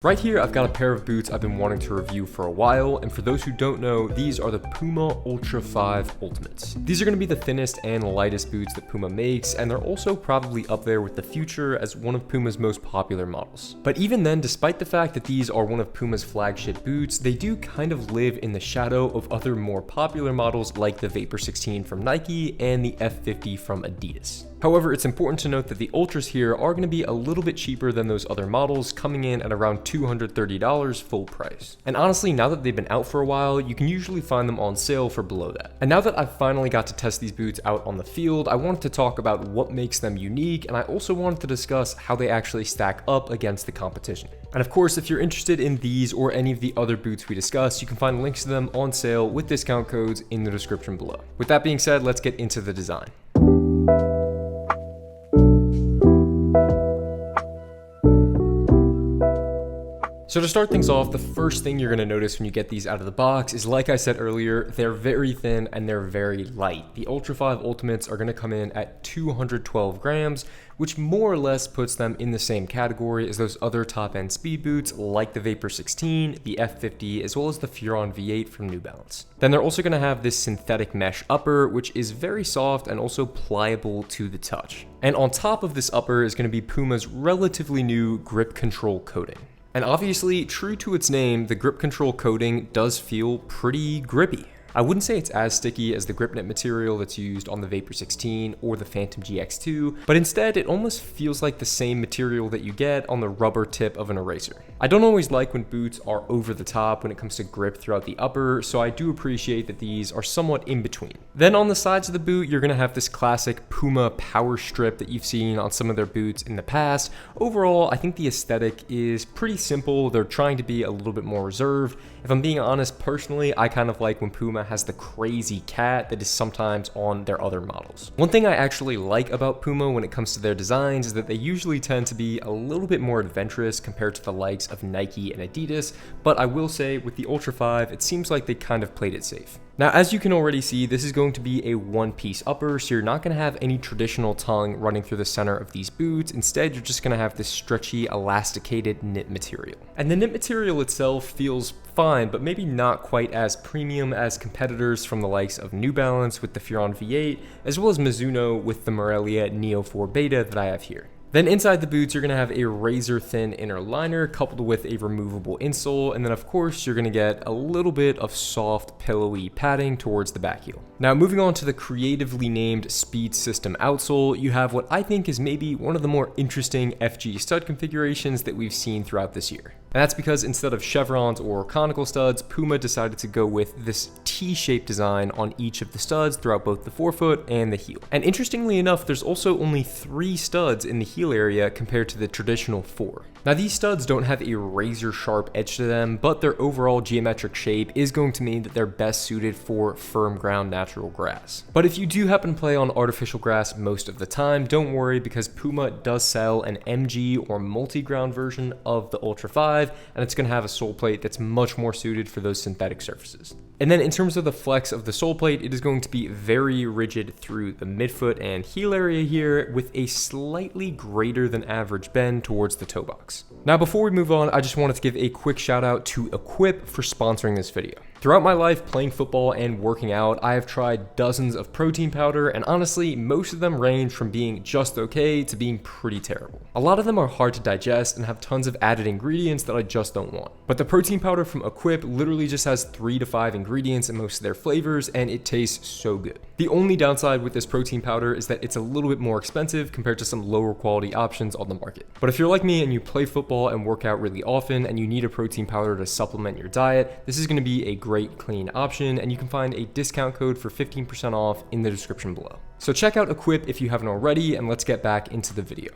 Right here, I've got a pair of boots I've been wanting to review for a while, and for those who don't know, these are the Puma Ultra 5 Ultimates. These are going to be the thinnest and lightest boots that Puma makes, and they're also probably up there with the Future as one of Puma's most popular models. But even then, despite the fact that these are one of Puma's flagship boots, they do kind of live in the shadow of other more popular models like the Vapor 16 from Nike and the F50 from Adidas. However, it's important to note that the Ultras here are going to be a little bit cheaper than those other models, coming in at around $230 full price. And honestly, now that they've been out for a while, you can usually find them on sale for below that. And now that I've finally got to test these boots out on the field, I wanted to talk about what makes them unique, and I also wanted to discuss how they actually stack up against the competition. And of course, if you're interested in these or any of the other boots we discussed, you can find links to them on sale with discount codes in the description below. With that being said, let's get into the design. So to start things off, the first thing you're going to notice when you get these out of the box is, like I said earlier, they're very thin and they're very light. The Ultra 5 Ultimates are going to come in at 212 grams, which more or less puts them in the same category as those other top-end speed boots like the Vapor 16, the F50, as well as the Furon V8 from New Balance. Then they're also going to have this synthetic mesh upper, which is very soft and also pliable to the touch. And on top of this upper is going to be Puma's relatively new grip control coating. And obviously, true to its name, the grip control coating does feel pretty grippy. I wouldn't say it's as sticky as the grip knit material that's used on the Vapor 16 or the Phantom GX2, but instead it almost feels like the same material that you get on the rubber tip of an eraser. I don't always like when boots are over the top when it comes to grip throughout the upper, so I do appreciate that these are somewhat in between. Then on the sides of the boot, you're going to have this classic Puma power strip that you've seen on some of their boots in the past. Overall, I think the aesthetic is pretty simple. They're trying to be a little bit more reserved. If I'm being honest, personally, I kind of like when Puma has the crazy cat that is sometimes on their other models. One thing I actually like about Puma when it comes to their designs is that they usually tend to be a little bit more adventurous compared to the likes of Nike and Adidas, but I will say with the Ultra 5, it seems like they kind of played it safe. Now, as you can already see, this is going to be a one-piece upper, so you're not going to have any traditional tongue running through the center of these boots. Instead, you're just going to have this stretchy, elasticated knit material. And the knit material itself feels fine, but maybe not quite as premium as competitors from the likes of New Balance with the Furon V8, as well as Mizuno with the Morelia Neo 4 Beta that I have here. Then inside the boots, you're going to have a razor thin inner liner coupled with a removable insole, and then of course you're going to get a little bit of soft pillowy padding towards the back heel. Now moving on to the creatively named Speed System outsole, you have what I think is maybe one of the more interesting FG stud configurations that we've seen throughout this year. And that's because instead of chevrons or conical studs, Puma decided to go with this T-shaped design on each of the studs throughout both the forefoot and the heel. And interestingly enough, there's also only 3 studs in the heel area compared to the traditional 4. Now these studs don't have a razor sharp edge to them, but their overall geometric shape is going to mean that they're best suited for firm ground natural grass. But if you do happen to play on artificial grass most of the time, don't worry, because Puma does sell an MG or multi-ground version of the Ultra 5, and it's going to have a sole plate that's much more suited for those synthetic surfaces. And then in terms of the flex of the sole plate, it is going to be very rigid through the midfoot and heel area here, with a slightly greater than average bend towards the toe box. Now before we move on, I just wanted to give a quick shout out to Equip for sponsoring this video. Throughout my life playing football and working out, I have tried dozens of protein powder, and honestly, most of them range from being just okay to being pretty terrible. A lot of them are hard to digest and have tons of added ingredients that I just don't want. But the protein powder from Equip literally just has 3 to 5 ingredients in most of their flavors, and it tastes so good. The only downside with this protein powder is that it's a little bit more expensive compared to some lower quality options on the market. But if you're like me and you play football and work out really often and you need a protein powder to supplement your diet, this is going to be a great clean option, and you can find a discount code for 15% off in the description below. So check out Equip if you haven't already, and let's get back into the video.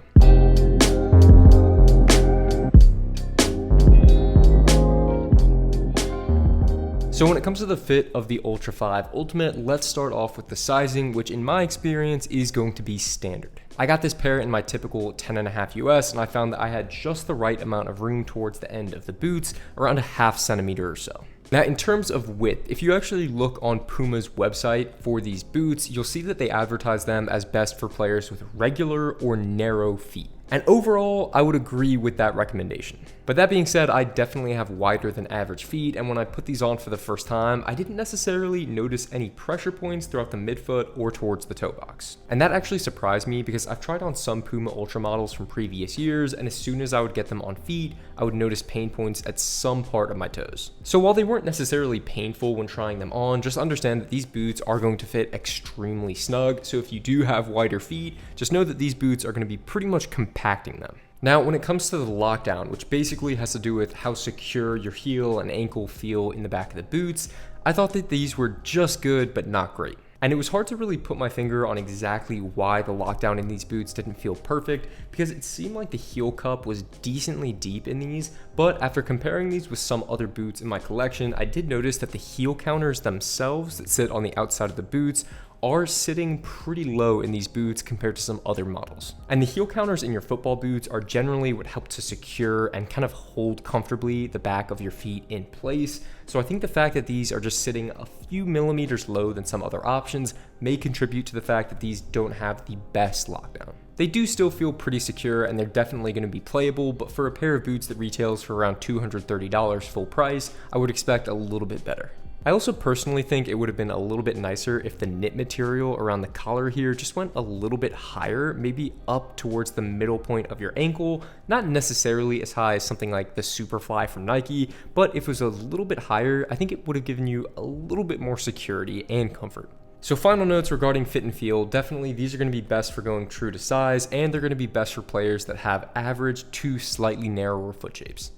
So when it comes to the fit of the Ultra 5 Ultimate, let's start off with the sizing, which in my experience is going to be standard. I got this pair in my typical 10.5 US, and I found that I had just the right amount of room towards the end of the boots, around a ½ centimeter or so. Now, in terms of width, if you actually look on Puma's website for these boots, you'll see that they advertise them as best for players with regular or narrow feet. And overall, I would agree with that recommendation. But that being said, I definitely have wider than average feet, and when I put these on for the first time, I didn't necessarily notice any pressure points throughout the midfoot or towards the toe box. And that actually surprised me because I've tried on some Puma Ultra models from previous years, and as soon as I would get them on feet, I would notice pain points at some part of my toes. So while they weren't necessarily painful when trying them on, just understand that these boots are going to fit extremely snug. So if you do have wider feet, just know that these boots are going to be pretty much compacting them. Now, when it comes to the lockdown, which basically has to do with how secure your heel and ankle feel in the back of the boots, I thought that these were just good, but not great. And it was hard to really put my finger on exactly why the lockdown in these boots didn't feel perfect, because it seemed like the heel cup was decently deep in these, but after comparing these with some other boots in my collection, I did notice that the heel counters themselves that sit on the outside of the boots are sitting pretty low in these boots compared to some other models. And the heel counters in your football boots are generally what help to secure and kind of hold comfortably the back of your feet in place. So I think the fact that these are just sitting a few millimeters low than some other options may contribute to the fact that these don't have the best lockdown. They do still feel pretty secure and they're definitely going to be playable, but for a pair of boots that retails for around $230 full price, I would expect a little bit better. I also personally think it would have been a little bit nicer if the knit material around the collar here just went a little bit higher, maybe up towards the middle point of your ankle, not necessarily as high as something like the Superfly from Nike, but if it was a little bit higher, I think it would have given you a little bit more security and comfort. So final notes regarding fit and feel, definitely these are going to be best for going true to size, and they're going to be best for players that have average to slightly narrower foot shapes.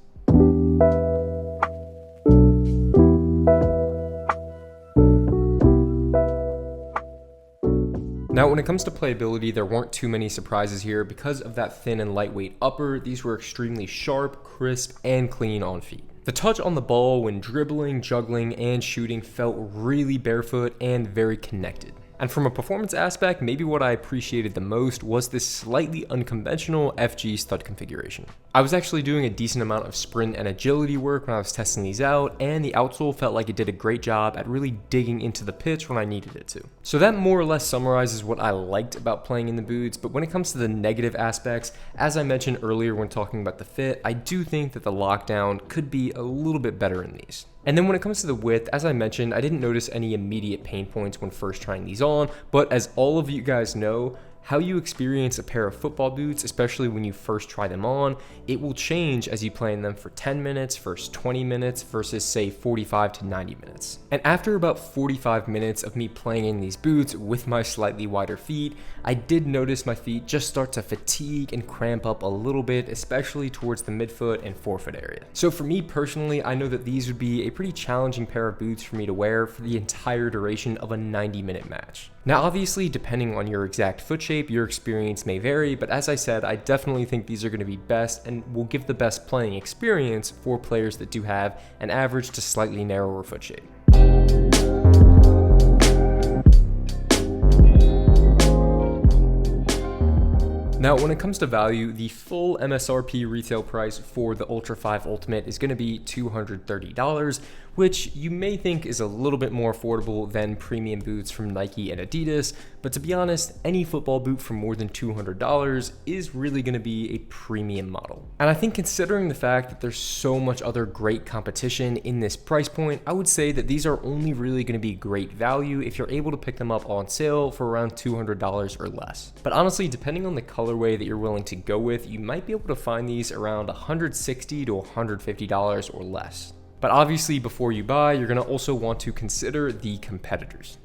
Now, when it comes to playability, there weren't too many surprises here. Because of that thin and lightweight upper, these were extremely sharp, crisp, and clean on feet. The touch on the ball when dribbling, juggling, and shooting felt really barefoot and very connected. And from a performance aspect, maybe what I appreciated the most was this slightly unconventional FG stud configuration. I was actually doing a decent amount of sprint and agility work when I was testing these out, and the outsole felt like it did a great job at really digging into the pitch when I needed it to. So that more or less summarizes what I liked about playing in the boots, but when it comes to the negative aspects, as I mentioned earlier when talking about the fit, I do think that the lockdown could be a little bit better in these. And then when it comes to the width, as I mentioned, I didn't notice any immediate pain points when first trying these on, but as all of you guys know, how you experience a pair of football boots, especially when you first try them on, it will change as you play in them for 10 minutes versus 20 minutes versus say 45 to 90 minutes. And after about 45 minutes of me playing in these boots with my slightly wider feet, I did notice my feet just start to fatigue and cramp up a little bit, especially towards the midfoot and forefoot area. So for me personally, I know that these would be a pretty challenging pair of boots for me to wear for the entire duration of a 90-minute match. Now obviously, depending on your exact foot shape, your experience may vary, but as I said, I definitely think these are going to be best and will give the best playing experience for players that do have an average to slightly narrower foot shape. Now, when it comes to value, the full MSRP retail price for the Ultra 5 Ultimate is going to be $230, which you may think is a little bit more affordable than premium boots from Nike and Adidas, but to be honest, any football boot for more than $200 is really going to be a premium model. And I think considering the fact that there's so much other great competition in this price point, I would say that these are only really going to be great value if you're able to pick them up on sale for around $200 or less. But honestly, depending on the colorway that you're willing to go with, you might be able to find these around $160 to $150 or less. But obviously, before you buy, you're going to also want to consider the competitors.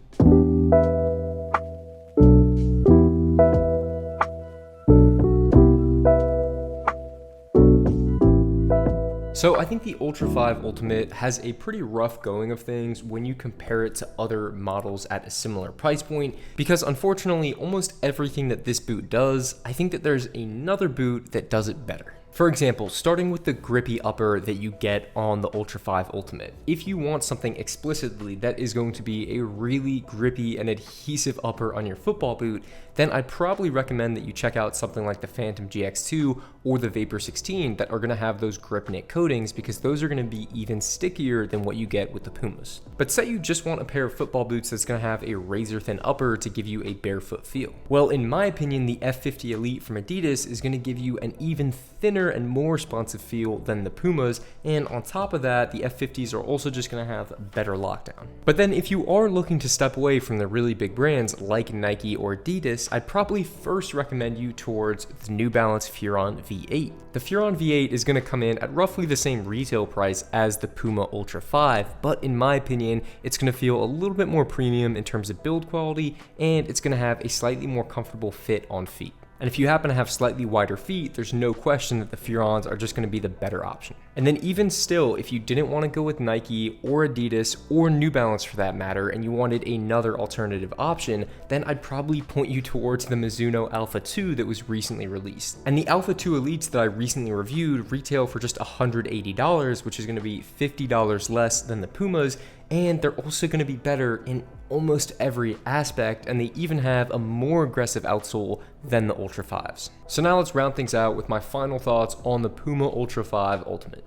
So I think the Ultra 5 Ultimate has a pretty rough going of things when you compare it to other models at a similar price point, because unfortunately almost everything that this boot does, I think that there's another boot that does it better. For example, starting with the grippy upper that you get on the Ultra 5 Ultimate. If you want something explicitly that is going to be a really grippy and adhesive upper on your football boot, then I'd probably recommend that you check out something like the Phantom GX2 or the Vapor 16 that are going to have those grip knit coatings, because those are going to be even stickier than what you get with the Pumas. But say you just want a pair of football boots that's going to have a razor thin upper to give you a barefoot feel. Well, in my opinion, the F50 Elite from Adidas is going to give you an even thinner and more responsive feel than the Pumas, and on top of that, the F50s are also just going to have better lockdown. But then if you are looking to step away from the really big brands like Nike or Adidas, I'd probably first recommend you towards the New Balance Furon V8. The Furon V8 is going to come in at roughly the same retail price as the Puma Ultra 5, but in my opinion, it's going to feel a little bit more premium in terms of build quality, and it's going to have a slightly more comfortable fit on feet. And if you happen to have slightly wider feet, there's no question that the Furons are just going to be the better option. And then even still, if you didn't want to go with Nike or Adidas or New Balance for that matter, and you wanted another alternative option, then I'd probably point you towards the Mizuno Alpha 2 that was recently released. And the Alpha 2 Elites that I recently reviewed retail for just $180, which is going to be $50 less than the Pumas, and they're also going to be better in almost every aspect, and they even have a more aggressive outsole than the Ultra 5s. So now let's round things out with my final thoughts on the Puma Ultra 5 Ultimate.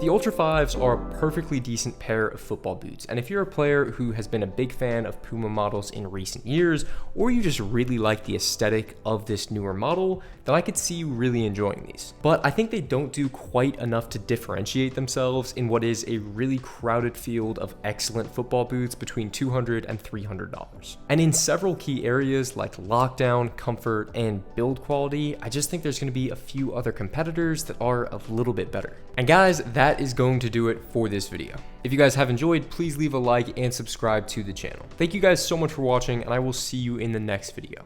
The Ultra 5s are a perfectly decent pair of football boots, and if you're a player who has been a big fan of Puma models in recent years, or you just really like the aesthetic of this newer model, then I could see you really enjoying these. But I think they don't do quite enough to differentiate themselves in what is a really crowded field of excellent football boots between $200 and $300. And in several key areas like lockdown, comfort, and build quality, I just think there's going to be a few other competitors that are a little bit better. And guys, that is going to do it for this video. If you guys have enjoyed, please leave a like and subscribe to the channel. Thank you guys so much for watching, and I will see you in the next video.